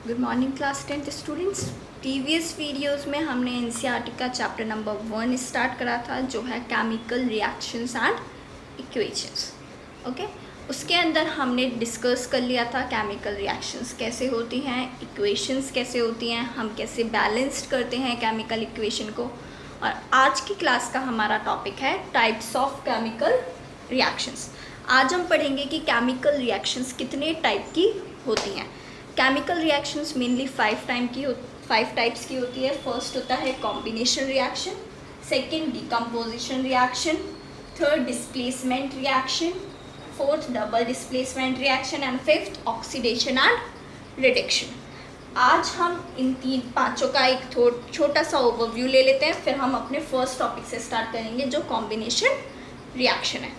Good morning class 10th students. Previous videos में हमने NCERT का चैप्टर नंबर 1 स्टार्ट करा था, जो है chemical reactions and equations. Okay, उसके अंदर हमने डिस्कस कर लिया था केमिकल रिएक्शंस कैसे होती हैं, इक्वेशंस कैसे होती हैं, हम कैसे बैलेंस्ड करते हैं केमिकल इक्वेशन को। और आज की क्लास का हमारा टॉपिक है टाइप्स ऑफ केमिकल रिएक्शंस। आज हम पढ़ेंगे कि केमिकल रिएक्शंस कितने टाइप की होती हैं। केमिकल रिएक्शंस मेनली 5 टाइप्स की होती है। फर्स्ट होता है combination reaction, second decomposition reaction, third displacement reaction, fourth double displacement reaction and fifth oxidation and reduction. आज हम इन पांचों का एक छोटा सा ओवरव्यू ले लेते हैं, फिर हम अपने फर्स्ट टॉपिक से स्टार्ट करेंगे जो कॉम्बिनेशन रिएक्शन है।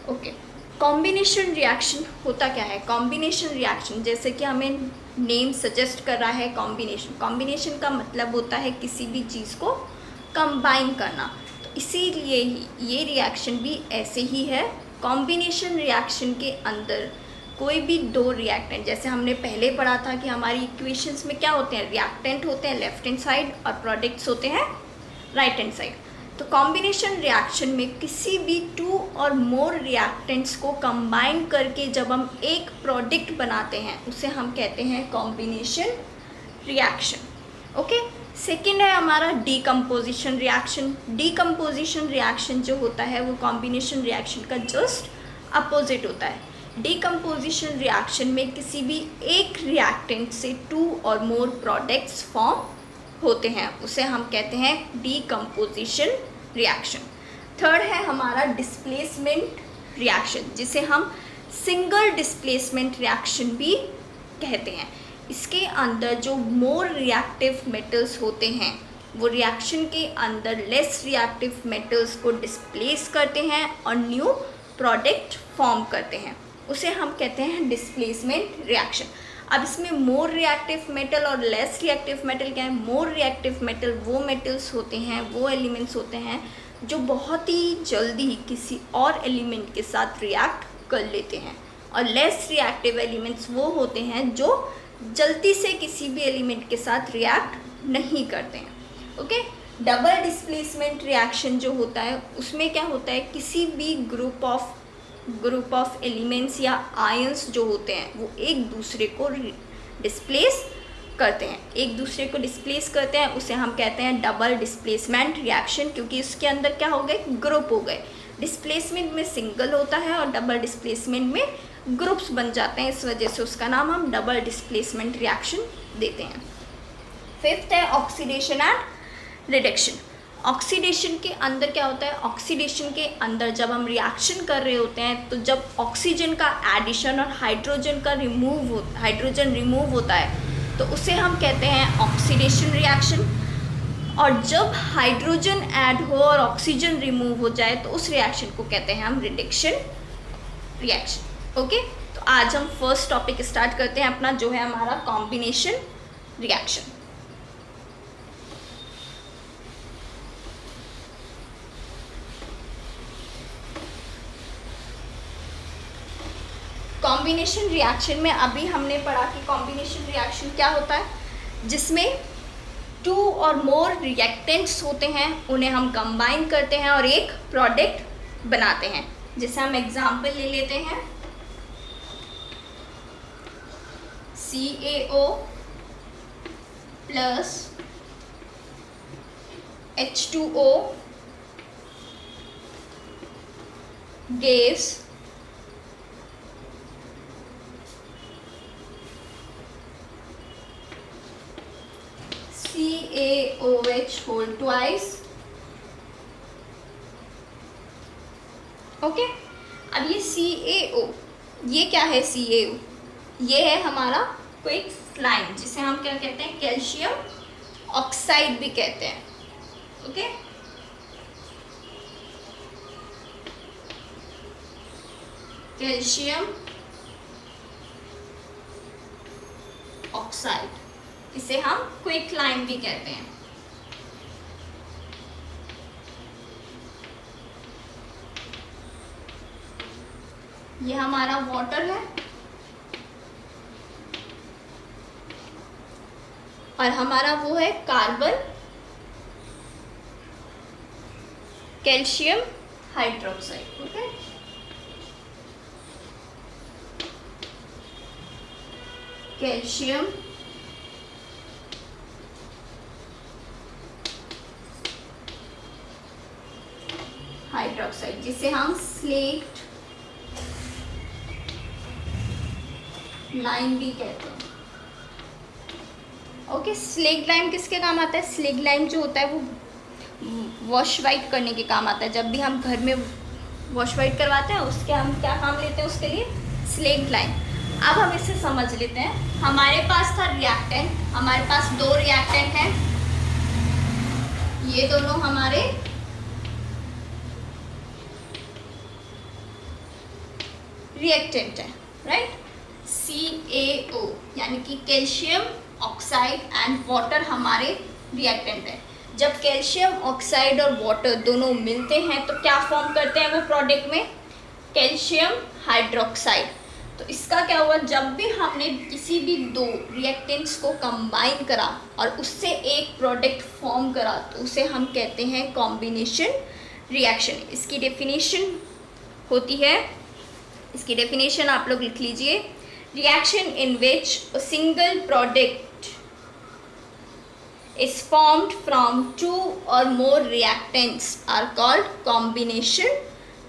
ओके, कॉम्बिनेशन रिएक्शन होता क्या है? कॉम्बिनेशन रिएक्शन जैसे कि हमें नेम सजेस्ट कर रहा है, कॉम्बिनेशन का मतलब होता है किसी भी चीज़ को कंबाइन करना। तो इसीलिए ये रिएक्शन भी ऐसे ही है। कॉम्बिनेशन रिएक्शन के अंदर कोई भी दो रिएक्टेंट, जैसे हमने पहले पढ़ा था कि हमारी इक्वेशंस में क्या होते हैं, रिएक्टेंट होते हैं लेफ्ट हैंड साइड और प्रोडक्ट्स होते हैं राइट हैंड साइड। तो कॉम्बिनेशन रिएक्शन में किसी भी 2 और मोर रिएक्टेंट्स को कंबाइन करके जब हम एक प्रोडक्ट बनाते हैं उसे हम कहते हैं कॉम्बिनेशन रिएक्शन। ओके, सेकंड है हमारा डीकम्पोजिशन रिएक्शन। डीकम्पोजिशन रिएक्शन जो होता है वो कॉम्बिनेशन रिएक्शन का जस्ट अपोजिट होता है। डीकम्पोजिशन रिएक्शन में किसी भी एक रिएक्टेंट से 2 और मोर प्रोडक्ट्स फॉर्म होते हैं, उसे हम कहते हैं डीकम्पोजिशन रिएक्शन। थर्ड है हमारा डिस्प्लेसमेंट रिएक्शन, जिसे हम सिंगल डिस्प्लेसमेंट रिएक्शन भी कहते हैं। इसके अंदर जो मोर रिएक्टिव मेटल्स होते हैं वो रिएक्शन के अंदर लेस रिएक्टिव मेटल्स को डिस्प्लेस करते हैं और न्यू प्रोडक्ट फॉर्म करते हैं, उसे हम कहते हैं डिस्प्लेसमेंट रिएक्शन। अब इसमें मोर रिएक्टिव मेटल और लेस रिएक्टिव मेटल क्या है? मोर रिएक्टिव मेटल वो मेटल्स होते हैं, वो एलिमेंट्स होते हैं जो बहुत ही जल्दी किसी और एलिमेंट के साथ रिएक्ट कर लेते हैं, और लेस रिएक्टिव एलिमेंट्स वो होते हैं जो जल्दी से किसी भी एलिमेंट के साथ रिएक्ट नहीं करते हैं। ओके, डबल डिस्प्लेसमेंट रिएक्शन जो होता है उसमें क्या होता है, किसी भी ग्रुप ऑफ एलिमेंट्स या आयंस जो होते हैं वो एक दूसरे को डिस्प्लेस करते हैं, उसे हम कहते हैं डबल डिस्प्लेसमेंट रिएक्शन, क्योंकि इसके अंदर क्या हो गए, ग्रुप हो गए। डिस्प्लेसमेंट में सिंगल होता है और डबल डिस्प्लेसमेंट में ग्रुप्स बन जाते हैं, इस वजह से उसका नाम हम डबल डिस्प्लेसमेंट रिएक्शन देते हैं। फिफ्थ है ऑक्सीडेशन एंड रिडक्शन। ऑक्सीडेशन के अंदर क्या होता है? ऑक्सीडेशन के अंदर जब हम रिएक्शन कर रहे होते हैं तो जब ऑक्सीजन का एडिशन और हाइड्रोजन रिमूव होता है तो उसे हम कहते हैं ऑक्सीडेशन रिएक्शन, और जब हाइड्रोजन ऐड हो और ऑक्सीजन रिमूव हो जाए तो उस रिएक्शन को कहते हैं हम रिडक्शन रिएक्शन। ओके, तो आज हम फर्स्ट टॉपिक स्टार्ट करते हैं अपना, जो है हमारा कॉम्बिनेशन रिएक्शन। कॉम्बिनेशन रिएक्शन में अभी हमने पढ़ा कि कॉम्बिनेशन रिएक्शन क्या होता है, जिसमें 2 और मोर रिएक्टेंट्स होते हैं, उन्हें हम कंबाइन करते हैं और एक प्रोडक्ट बनाते हैं। जैसे हम एग्जांपल ले लेते हैं, CaO plus H2O gives CaOH whole twice। Okay, अब ये CaO, ये क्या है? CaO ये है हमारा क्विकलाइम, जिसे हम क्या कहते हैं, कैल्शियम ऑक्साइड भी कहते हैं। ओके, कैल्शियम ऑक्साइड, इसे हम क्विकलाइम भी कहते हैं। ये हमारा वाटर है, और हमारा वो है carbon calcium hydroxide. Okay, calcium hydroxide, जिसे हम स्लेट लाइम भी कहते हैं। ओके, स्लेट लाइम किसके काम आता है? स्लेट लाइम जो होता है वो वॉश वाइट करने के काम आता है। जब भी हम घर में वॉश वाइट करवाते हैं उसके हम क्या काम लेते हैं उसके लिए? Slate lime. अब हम इसे समझ लेते हैं। हमारे पास था रिएक्टेंट, हमारे पास दो रिएक्टेंट हैं, ये दोनों हमारे रिएक्टेंट है, राइट? CaO यानी कि कैल्शियम ऑक्साइड एंड वाटर हमारे रिएक्टेंट है। जब कैल्शियम ऑक्साइड और वाटर दोनों मिलते हैं तो क्या फॉर्म करते हैं वो प्रोडक्ट में? Calcium hydroxide. तो इसका क्या हुआ, जब भी हमने किसी भी दो रिएक्टेंट्स को कंबाइन करा और उससे एक प्रोडक्ट फॉर्म करा तो उसे हम कहते हैं कॉम्बिनेशन रिएक्शन। इसकी डेफिनेशन होती है, इसकी डेफिनेशन आप लोग लिख लीजिए, reaction in which a single product is formed from two or more reactants are called combination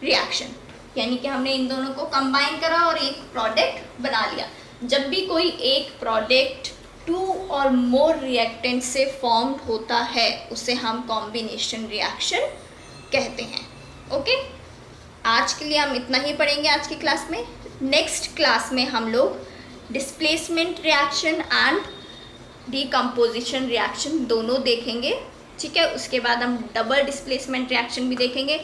reaction। यानी कि हमने इन दोनों को कंबाइन करा और एक प्रोडक्ट बना लिया। जब भी कोई एक प्रोडक्ट टू और मोर रिएक्टेंट से फॉर्म्ड होता है उसे हम कॉम्बिनेशन रिएक्शन कहते हैं। ओके, आज के लिए हम इतना ही पढ़ेंगे आज की क्लास में। नेक्स्ट क्लास में हम लोग displacement reaction and decomposition reaction दोनों देखेंगे, ठीक है? उसके बाद हम डबल डिस्प्लेसमेंट रिएक्शन भी देखेंगे।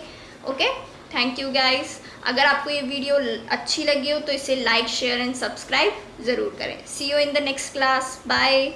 Okay, thank you guys. अगर आपको ये वीडियो अच्छी लगी हो तो इसे लाइक, शेयर एंड सब्सक्राइब ज़रूर करें। See you in the next class, bye.